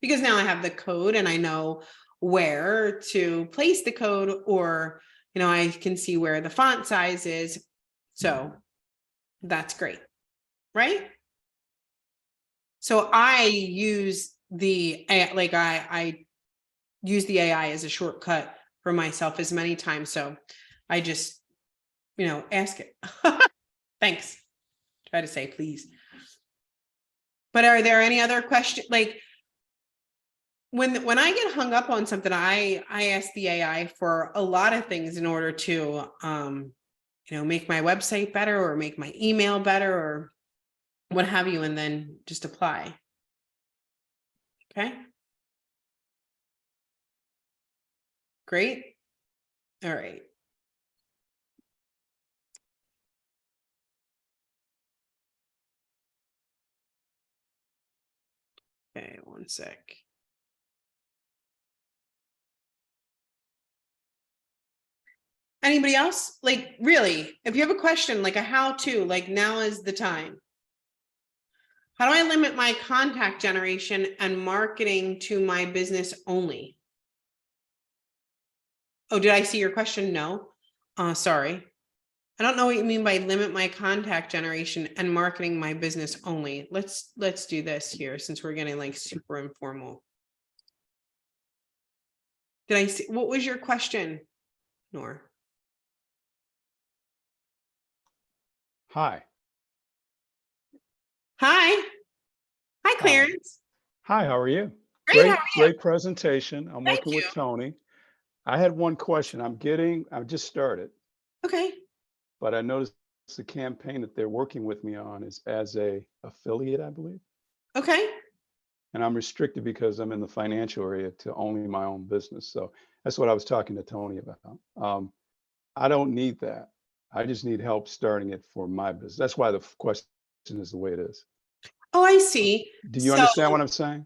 Because now I have the code and I know where to place the code, or, I can see where the font size is. So that's great, right? So I use the, like, I use the AI as a shortcut for myself as many times. So I just, ask it. Thanks. Try to say please. But are there any other questions? Like, when I get hung up on something, I ask the AI for a lot of things in order to, make my website better, or make my email better, or what have you, and then just apply. Okay. Great. All right. Okay, one sec. Anybody else? Like, really, if you have a question, like a how-to, like, now is the time. How do I limit my contact generation and marketing to my business only? Oh, did I see your question? No. Sorry. I don't know what you mean by limit my contact generation and marketing my business only. Let's do this here, since we're getting like super informal. Did I see, what was your question, Nor? Hi. Hi, Clarence. Hi, how are you? Great, how are you? Great presentation. I'm Thank working you. with Tony. I had one question. I just started, Okay. but I noticed the campaign that they're working with me on is as a affiliate, I believe. Okay. And I'm restricted because I'm in the financial area to only my own business. So that's what I was talking to Tony about. I don't need that. I just need help starting it for my business. That's why the question is the way it is. Oh, I see. Do you understand what I'm saying?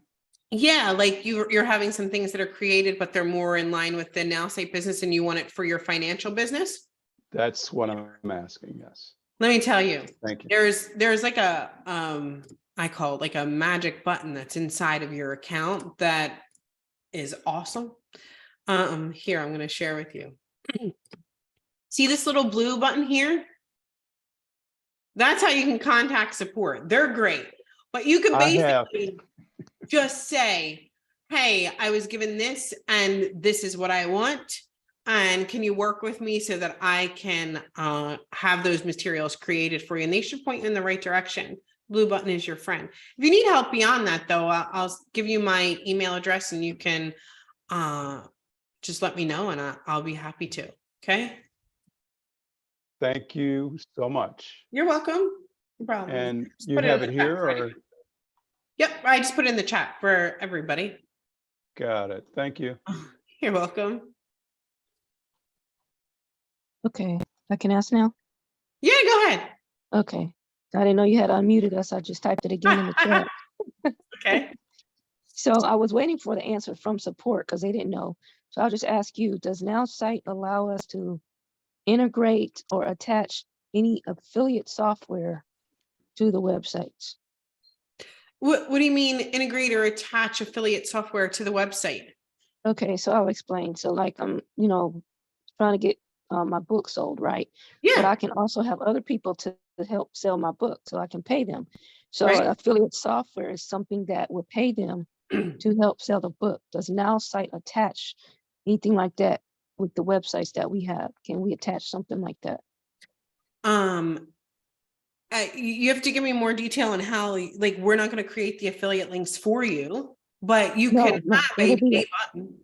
Yeah, like you're having some things that are created, but they're more in line with the Nowsite business, and you want it for your financial business? That's what I'm asking, yes. Let me tell you. Thank you. There's like a I call it like a magic button that's inside of your account that is awesome. Here, I'm going to share with you. See this little blue button here? That's how you can contact support. They're great. But you can basically just say, hey, I was given this and this is what I want. And can you work with me so that I can have those materials created for you? And they should point you in the right direction. Blue button is your friend. If you need help beyond that, though, I'll give you my email address and you can just let me know and I'll be happy to. Okay. Thank you so much. You're welcome. No problem. And you have it here, or? Yep, I just put it in the chat for everybody. Got it. Thank you. You're welcome. Okay, I can ask now? Yeah, go ahead. Okay, I didn't know you had unmuted us. I just typed it again in the chat. Okay. So I was waiting for the answer from support because they didn't know. So I'll just ask you, does Nowsite allow us to integrate or attach any affiliate software to the websites? What do you mean integrate or attach affiliate software to the website? Okay, so I'll explain. So like I'm, trying to get my book sold, right? Yeah. But I can also have other people to help sell my book so I can pay them. So Right. affiliate software is something that would pay them to help sell the book. Does Nowsite attach anything like that with the websites that we have? Can we attach something like that? You have to give me more detail on how, like, we're not going to create the affiliate links for you, but you can No, have it'll be a button.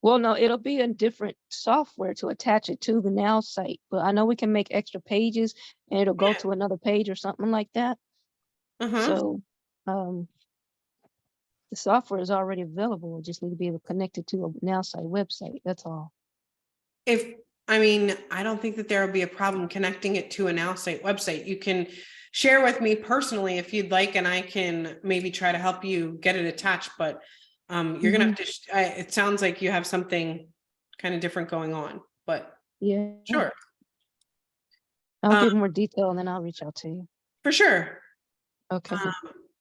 well, no, it'll be a different software to attach it to the Now site, but I know we can make extra pages and it'll go Yeah. to another page or something like that. So, the software is already available. We just need to be able to connect it to a Now site website. That's all. I mean, I don't think that there will be a problem connecting it to a Nowsite website. You can share with me personally if you'd like, and I can maybe try to help you get it attached, but you're gonna have to, it sounds like you have something kind of different going on, but Yeah, sure. I'll get more detail and then I'll reach out to you. For sure. Okay.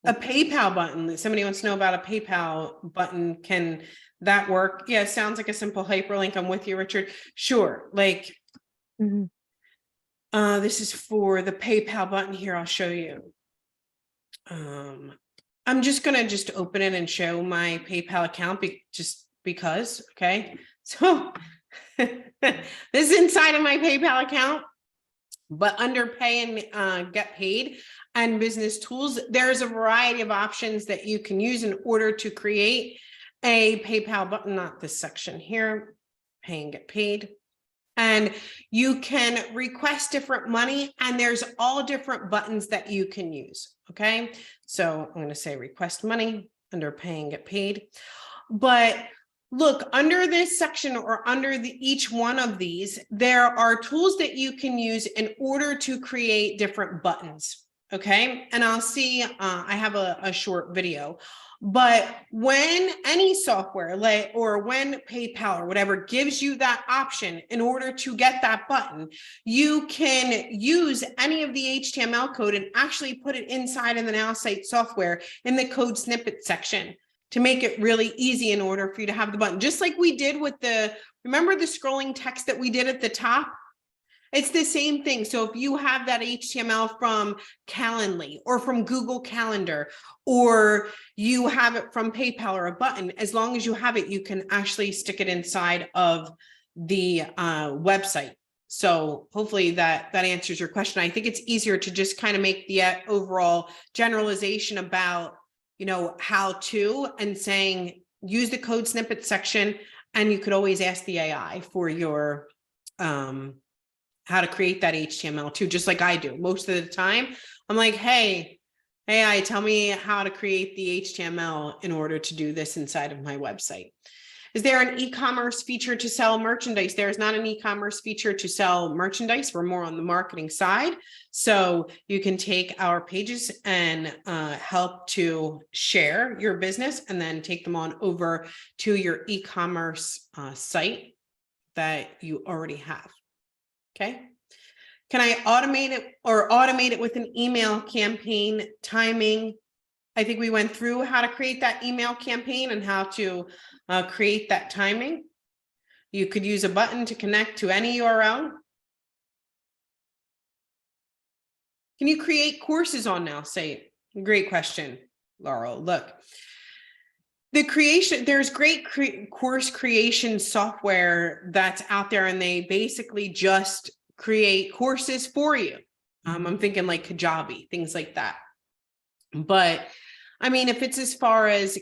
A PayPal button. Somebody wants to know about a PayPal button. Can that work? Yeah, sounds like a simple hyperlink. I'm with you, Richard. Sure. Like, this is for the PayPal button here. I'll show you. I'm just gonna open it and show my PayPal account just because. Okay, so this is inside of my PayPal account, but under pay and get paid and business tools, there's a variety of options that you can use in order to create a PayPal button. Not this section here, pay and get paid. And you can request different money, and there's all different buttons that you can use. Okay, so I'm going to say request money under pay and get paid. But look, under this section or under each one of these, there are tools that you can use in order to create different buttons. Okay, and I'll see, I have a short video. But when any software or when PayPal or whatever gives you that option in order to get that button, you can use any of the HTML code and actually put it inside of the Nowsite software in the code snippet section to make it really easy in order for you to have the button. Just like we did with remember the scrolling text that we did at the top? It's the same thing. So if you have that HTML from Calendly or from Google Calendar, or you have it from PayPal or a button, as long as you have it, you can actually stick it inside of the website. So hopefully that answers your question. I think it's easier to just kind of make the overall generalization about, how to, and saying, use the code snippet section, and you could always ask the AI for your, how to create that HTML too, just like I do. Most of the time, I'm like, hey, AI, tell me how to create the HTML in order to do this inside of my website. Is there an e-commerce feature to sell merchandise? There is not an e-commerce feature to sell merchandise. We're more on the marketing side. So you can take our pages and help to share your business and then take them on over to your e-commerce site that you already have. Okay. Can I automate it with an email campaign timing? I think we went through how to create that email campaign and how to create that timing. You could use a button to connect to any URL. Can you create courses on Nowsite? Great question, Laurel. Look, there's great course creation software that's out there, and they basically just create courses for you. I'm thinking like Kajabi, things like that. But I mean, if it's as far as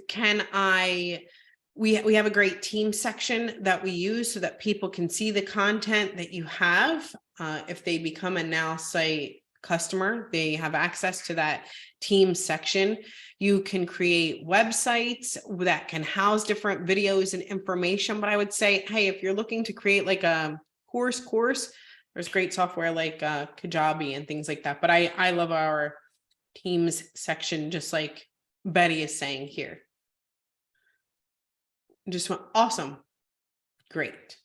we have a great team section that we use so that people can see the content that you have. If they become a Nowsite customer, they have access to that team section. You can create websites that can house different videos and information. But I would say, hey, if you're looking to create like a course, there's great software like Kajabi and things like that. But I love our teams section, just like Betty is saying here. Just went awesome. Great.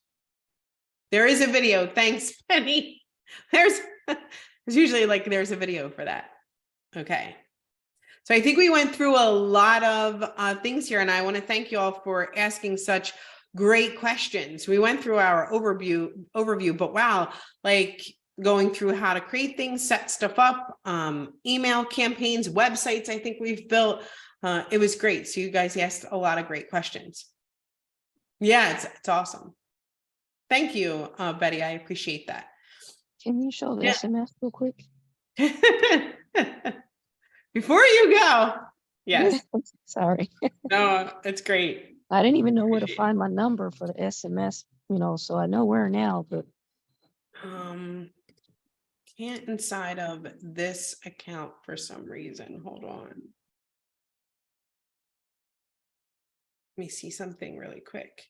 There is a video. Thanks, Betty. There's usually there's a video for that. Okay. So I think we went through a lot of things here, and I want to thank you all for asking such great questions. We went through our overview, but wow, going through how to create things, set stuff up, email campaigns, websites, I think we've built. It was great. So you guys asked a lot of great questions. Yeah, it's awesome. Thank you, Betty. I appreciate that. Can you show the Yeah. SMS real quick? Before you go, yes, Sorry. no, it's great. I didn't even know where to find my number for the SMS, so I know where now, but Can't inside of this account for some reason. Hold on. Let me see something really quick.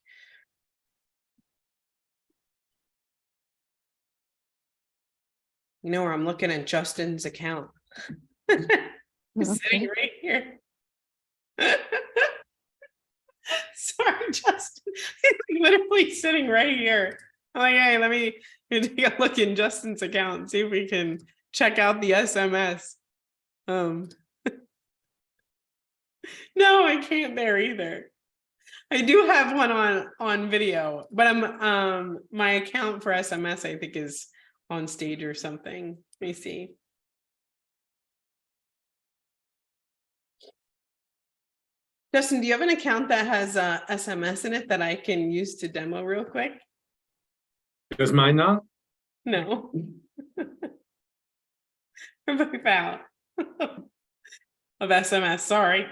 You know where I'm looking at Justin's account. He's sitting right here. Sorry, Justin. He's literally sitting right here. I'm like, hey, let me take a look in Justin's account and see if we can check out the SMS. No, I can't there either. I do have one on video, but I'm my account for SMS I think is on stage or something. Let me see. Justin, do you have an account that has SMS in it that I can use to demo real quick? Does mine not? No. I'm both out of SMS, sorry.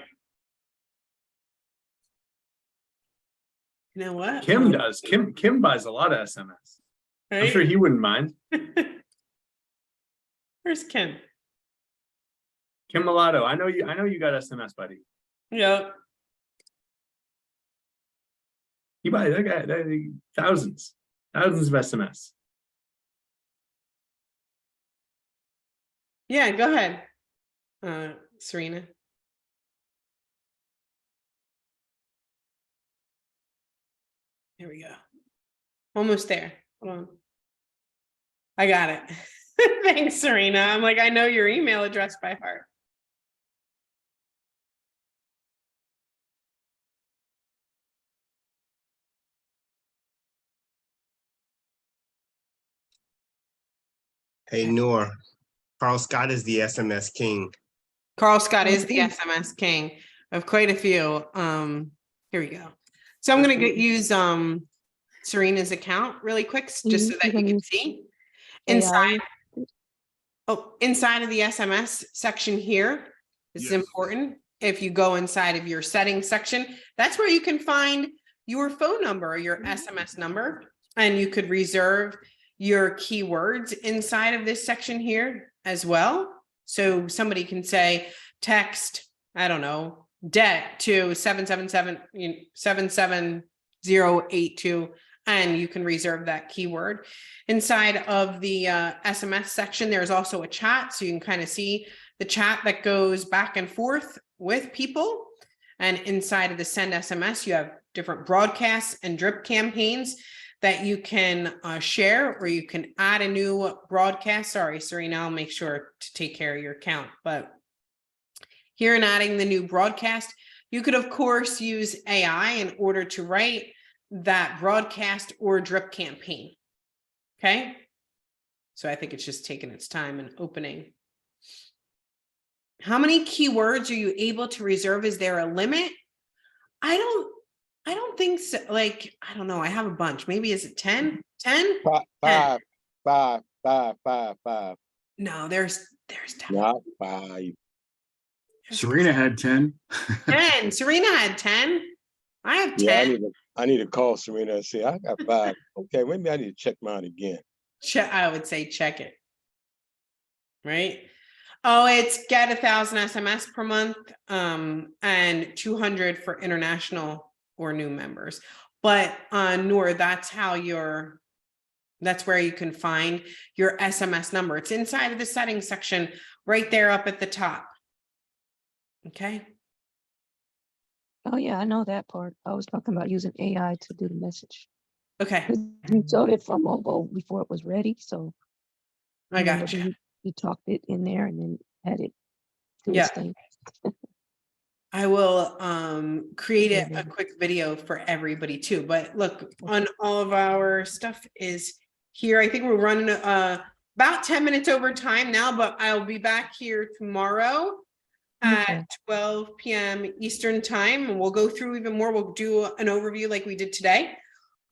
You know what? Kim does. Kim buys a lot of SMS. I'm sure Right? he wouldn't mind. Where's Kim? Kim Mulatto. I know you got SMS, buddy. Yep. He buys that guy thousands of SMS. Yeah, go ahead. Serena. Here we go. Almost there. Hold on. I got it. Thanks, Serena. I'm like, I know your email address by heart. Hey, Noor, Carl Scott is the SMS king. Carl Scott is the SMS king of quite a few. Here we go. So I'm gonna use Serena's account really quick, just so that you can see. Inside, inside of the SMS section here, this is important. If you go inside of your settings section, that's where you can find your phone number or your SMS number, and you could reserve your keywords inside of this section here as well. So somebody can say text, I don't know, debt to 77082, and you can reserve that keyword. Inside of the SMS section, there's also a chat, so you can kind of see the chat that goes back and forth with people. And inside of the send SMS, you have different broadcasts and drip campaigns that you can share, or you can add a new broadcast. Sorry, Serena, I'll make sure to take care of your account. But here in adding the new broadcast, you could, of course, use AI in order to write that broadcast or drip campaign. Okay. So I think it's just taking its time and opening. How many keywords are you able to reserve? Is there a limit? I don't think so. Like, I don't know. I have a bunch. Maybe is it 10? 10? Five. No, there's definitely Not 5. Serena had 10. 10. Serena had 10. I have 10. Yeah, I need to call Serena and say I got 5. Okay, maybe I need to check mine again. I would say check it. Right? Oh, it's get 1,000 SMS per month, and 200 for international or new members. But Noor, that's where you can find your SMS number. It's inside of the settings section right there up at the top. Okay. Oh yeah, I know that part. I was talking about using AI to do the message. Okay. You showed it from mobile before it was ready, so I got you. You talked it in there and then had it do Yeah. its thing. I will create a quick video for everybody too. But look, on all of our stuff is here. I think we're running about 10 minutes over time now, but I'll be back here tomorrow at 12 p.m. Eastern time, and we'll go through even more. We'll do an overview like we did today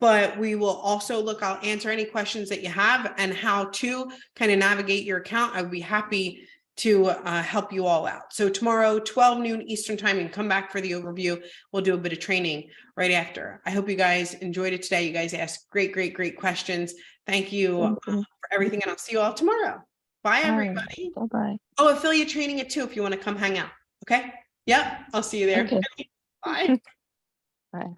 but we will also I'll answer any questions that you have and how to kind of navigate your account. I would be happy to help you all out. So tomorrow, 12 noon Eastern time, and come back for the overview. We'll do a bit of training right after. I hope you guys enjoyed it today. You guys asked great questions. Thank you for everything, and I'll see you all tomorrow. Bye, All right. everybody. Bye-bye. Oh, affiliate training it too, if you want to come hang out. Okay. Yep. I'll see you there. Okay. Bye. Bye.